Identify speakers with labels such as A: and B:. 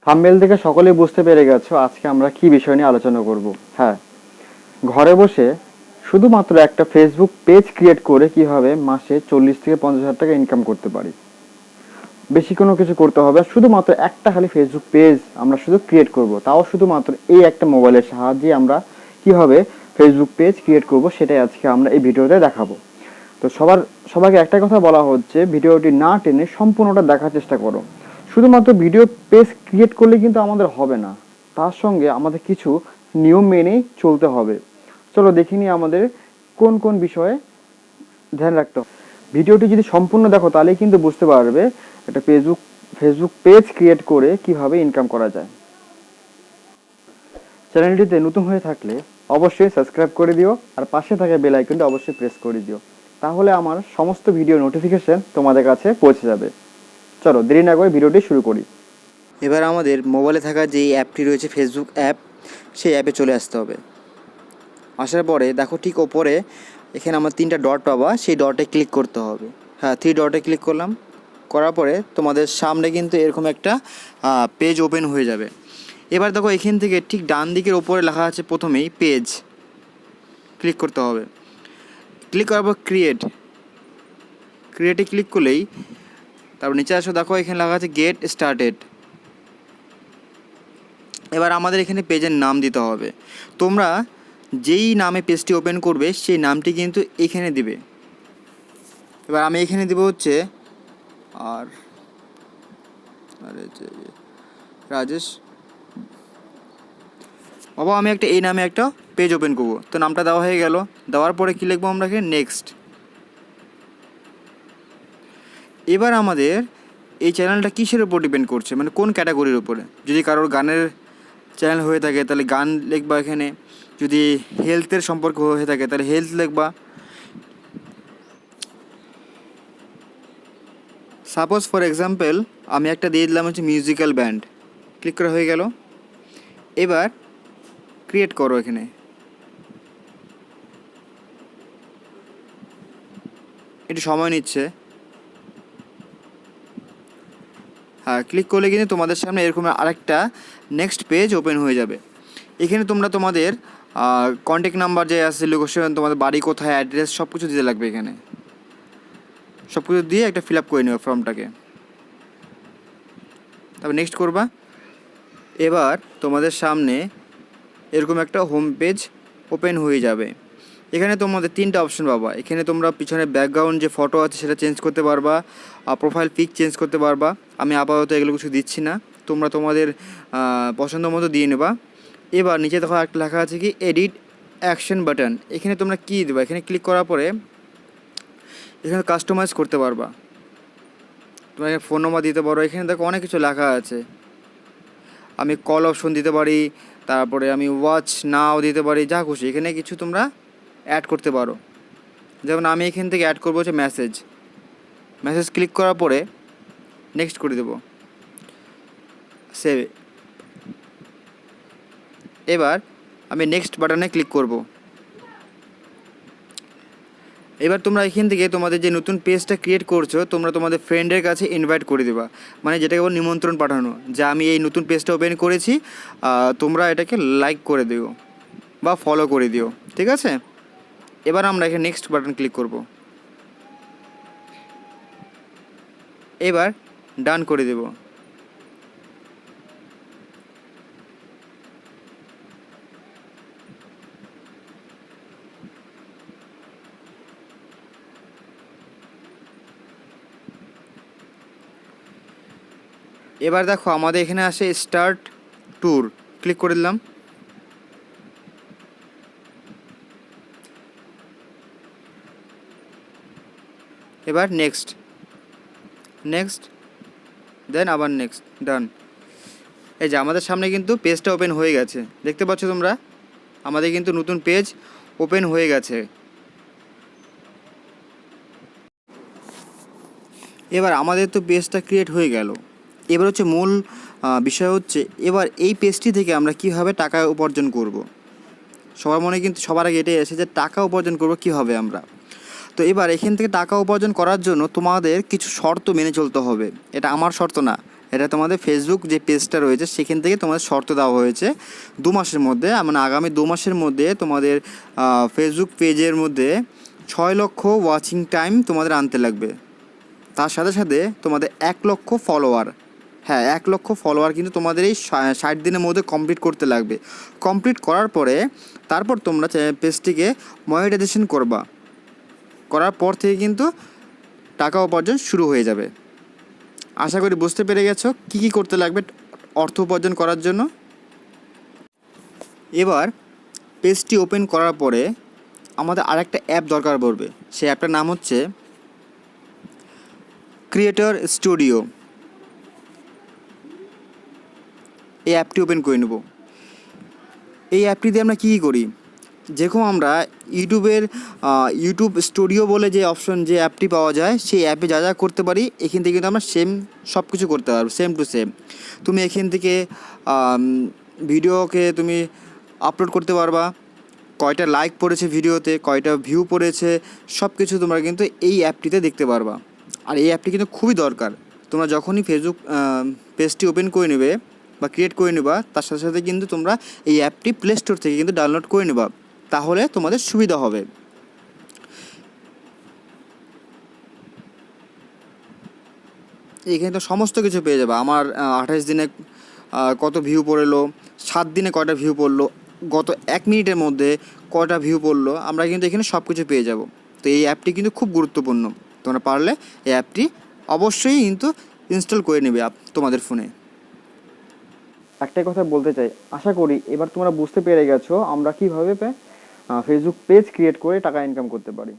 A: Thumbnail থেকে সকলেই বুঝতে পেরে গেছো আজকে আমরা কি বিষয় নিয়ে আলোচনা করব। হ্যাঁ, ঘরে বসে শুধুমাত্র একটা ফেসবুক পেজ ক্রিয়েট করে কিভাবে মাসে 40 থেকে 50 হাজার টাকা ইনকাম করতে পারি। বেশি কোনো কিছু করতে হবে না, শুধুমাত্র একটা খালি ফেসবুক পেজ আমরা শুধু ক্রিয়েট করব, তাও শুধুমাত্র এই একটা মোবাইলের সাহায্যে আমরা কিভাবে ফেসবুক পেজ ক্রিয়েট করব সেটাই আজকে আমরা এই ভিডিওতে দেখাবো। তো সবাইকে একটা কথা বলা হচ্ছে, ভিডিওটি না টেনে সম্পূর্ণটা দেখার চেষ্টা করো। শুধুমাত্র ভিডিও পেজ ক্রিয়েট করলে কিন্তু আমাদের হবে না, তার সঙ্গে আমাদের কিছু নিয়ম মেনেই চলতে হবে। চলো দেখে নিই আমাদের কোন কোন বিষয়ে ধ্যান রাখতে হবে। ভিডিওটি যদি সম্পূর্ণ দেখো তাহলেই কিন্তু বুঝতে পারবে একটা ফেসবুক পেজ ক্রিয়েট করে কিভাবে ইনকাম করা যায়। চ্যানেলটিতে নতুন হয়ে থাকলে অবশ্যই সাবস্ক্রাইব করে দিও, আর পাশে থাকা বেল আইকনটা অবশ্যই প্রেস করে দিও, তাহলে আমার সমস্ত ভিডিও নোটিফিকেশন তোমাদের কাছে পৌঁছে যাবে। চলো দেরি না করে ভিডিওটি শুরু করি।
B: এবার আমাদের মোবাইলে থাকা যে অ্যাপটি রয়েছে ফেসবুক অ্যাপ, সেই অ্যাপে চলে আসতে হবে। আসার পরে দেখো ঠিক ওপরে এখানে আমার 3টা ডট পাবা, সেই ডটে ক্লিক করতে হবে। হ্যাঁ, 3 ডটে ক্লিক করলাম। করার পরে তোমাদের সামনে কিন্তু এরকম একটা পেজ ওপেন হয়ে যাবে। এবার দেখো এখান থেকে ঠিক ডান দিকের ওপরে লেখা আছে প্রথমেই পেজ, ক্লিক করতে হবে। ক্লিক করার পর ক্রিয়েটে ক্লিক করলেই তারপর নিচে আসো, দেখো এখানে লেখা আছে গেট স্টার্টেড। এবার আমাদের এখানে পেজের নাম দিতে হবে। তোমরা যেই নামে পেজটি ওপেন করবে সেই নামটি কিন্তু এখানে দিবে। এবার আমি এখানে দেবো হচ্ছে রাজেশ বাবা, আমি এই নামে একটা পেজ ওপেন করবো। তো নামটা দেওয়া হয়ে গেল। দেওয়ার পরে কী লিখবো আমরা এখানে নেক্সট। এবার আমাদের এই চ্যানেলটা কিসের উপর ডিপেন্ড করছে, মানে কোন ক্যাটাগরির উপরে। যদি কারোর গানের চ্যানেল হয়ে থাকে তাহলে গান লিখবা এখানে, যদি হেলথের সম্পর্ক হয়ে থাকে তাহলে হেলথ লিখবা। সাপোজ ফর এক্সাম্পল আমি একটা দিয়ে দিলাম হচ্ছে মিউজিক্যাল ব্যান্ড। ক্লিক করা হয়ে গেল। এবার ক্রিয়েট করো। এখানে একটু সময় নিচ্ছে। হ্যাঁ, ক্লিক করলে কিন্তু তোমাদের সামনে এরকম আরেকটা নেক্সট পেজ ওপেন হয়ে যাবে। এখানে তোমরা তোমাদের কন্ট্যাক্ট নাম্বার যে আছে, লোকেশন, তোমাদের বাড়ি কোথায়, অ্যাড্রেস সব কিছু দিতে লাগবে। এখানে সব কিছু দিয়ে একটা ফিল আপ করে নেবে ফর্মটাকে, তারপর নেক্সট করবা। এবার তোমাদের সামনে এরকম একটা হোম পেজ ওপেন হয়ে যাবে। এখানে তোমাদের 3টা অপশন পাবা। এখানে তোমরা পিছনে ব্যাকগ্রাউন্ড যে ফটো আছে সেটা চেঞ্জ করতে পারবা, আর প্রোফাইল পিক চেঞ্জ করতে পারবা। আমি আপাতত এগুলো কিছু দিচ্ছি না, তোমরা তোমাদের পছন্দ মতো দিয়ে নেবা। এবার নিচে দেখো একটা লেখা আছে কি এডিট অ্যাকশন বাটন। এখানে তোমরা কী দেবা, এখানে ক্লিক করার পরে এখানে কাস্টমাইজ করতে পারবা। তোমরা এখানে ফোন নম্বর দিতে পারো। এখানে দেখো অনেক কিছু লেখা আছে। আমি কল অপশন দিতে পারি, তারপরে আমি ওয়াচ নাও দিতে পারি, যা খুশি এখানে কিছু তোমরা অ্যাড করতে পারো। যেমন আমি এখান থেকে অ্যাড করবো হচ্ছে মেসেজ ক্লিক করার পরে নেক্সট করে দেবো, সেভ। এবার আমি নেক্সট বাটনে ক্লিক করব। এবার তোমরা এখান থেকে তোমাদের যে নতুন পেজটা ক্রিয়েট করছো তোমরা তোমাদের ফ্রেন্ডের কাছে ইনভাইট করে দেবা, মানে যেটাকে বল নিমন্ত্রণ পাঠানো, যে আমি এই নতুন পেজটা ওপেন করেছি, তোমরা এটাকে লাইক করে দিও বা ফলো করে দিও। ঠিক আছে, এবার আমরা এখানে নেক্সট বাটন ক্লিক করব। এবার ডান করে দেব। এবার দেখো আমাদের এখানে আসে স্টার্ট ট্যুর, ক্লিক করে দিলাম। এবার নেক্সট দেন আবার নেক্সট, ডান। এই যে আমাদের সামনে কিন্তু পেজটা ওপেন হয়ে গেছে, দেখতে পাচ্ছ তোমরা, আমাদের কিন্তু নতুন পেজ ওপেন হয়ে গেছে। এবার আমাদের তো পেজটা ক্রিয়েট হয়ে গেল। এবার হচ্ছে মূল বিষয় হচ্ছে এবার এই পেজটি থেকে আমরা কীভাবে টাকা উপার্জন করব। সবার মনে কিন্তু সবার আগে এটাই আসে যে টাকা উপার্জন করব কীভাবে আমরা। তো এবার এখান থেকে টাকা উপার্জন করার জন্য তোমাদের কিছু শর্ত মেনে চলতে হবে। এটা আমার শর্ত না, এটা তোমাদের ফেসবুক যে পেজটা রয়েছে সেখান থেকে তোমাদের শর্ত দেওয়া হয়েছে 2 মাসের মধ্যে, মানে আগামী 2 মাসের মধ্যে তোমাদের ফেসবুক পেজের মধ্যে 6 লক্ষ ওয়াচিং টাইম তোমাদের আনতে লাগবে। তার সাথে সাথে তোমাদের 1 লক্ষ ফলোয়ার, হ্যাঁ 1 লক্ষ ফলোয়ার কিন্তু তোমাদের এই 60 দিনের মধ্যে কমপ্লিট করতে লাগবে। কমপ্লিট করার পরে তারপর তোমরা পেজটিকে মনিটাইজেশন করবা, করার পর থেকে কিন্তু টাকা উপার্জন শুরু হয়ে যাবে। আশা করি বুঝতে পেরে গেছো কী কী করতে লাগবে অর্থ উপার্জন করার জন্য। এবার পেজটি ওপেন করার পরে আমাদের আরেকটা অ্যাপ দরকার পড়বে। সেই অ্যাপটার নাম হচ্ছে ক্রিয়েটর স্টুডিও। এই অ্যাপটি ওপেন করে নেব। এই অ্যাপটি দিয়ে আমরা কী কী করি, যেরকম আমরা ইউটিউব স্টুডিও বলে যে অপশন, যে অ্যাপটি পাওয়া যায়, সেই অ্যাপে যা যা করতে পারি এখান থেকে কিন্তু আমরা সেম সব কিছু করতে পারবো, সেম টু সেম। তুমি এখান থেকে ভিডিওকে তুমি আপলোড করতে পারবা, কয়টা লাইক পড়েছে ভিডিওতে, কয়টা ভিউ পড়েছে, সব কিছু তোমরা কিন্তু এই অ্যাপটিতে দেখতে পারবা। আর এই অ্যাপটি কিন্তু খুবই দরকার। তোমরা যখনই ফেসবুক পেজটি ওপেন করে নেবে বা ক্রিয়েট করে নেবা, তার সাথে সাথে কিন্তু তোমরা এই অ্যাপটি প্লে স্টোর থেকে কিন্তু ডাউনলোড করে নেবা, তাহলে তোমাদের সুবিধা হবে। এখানে তো সমস্ত কিছু পেয়ে যাবে। আমার 28 দিনে কত ভিউ পড়লো, 7 দিনে কয়টা ভিউ পড়লো, গত 1 মিনিটের মধ্যে কয়টা ভিউ পড়লো, আমরা কিন্তু এখানে সব কিছু পেয়ে যাব। তো এই অ্যাপটি কিন্তু খুব গুরুত্বপূর্ণ। তোমরা পারলে এই অ্যাপটি অবশ্যই কিন্তু ইনস্টল করে নেবে তোমাদের ফোনে।
A: একটাই কথা বলতে চাই, আশা করি এবার তোমরা বুঝতে পেরে গেছো আমরা কিভাবে ফেসবুক পেজ ক্রিয়েট করে টাকা ইনকাম করতে পারি।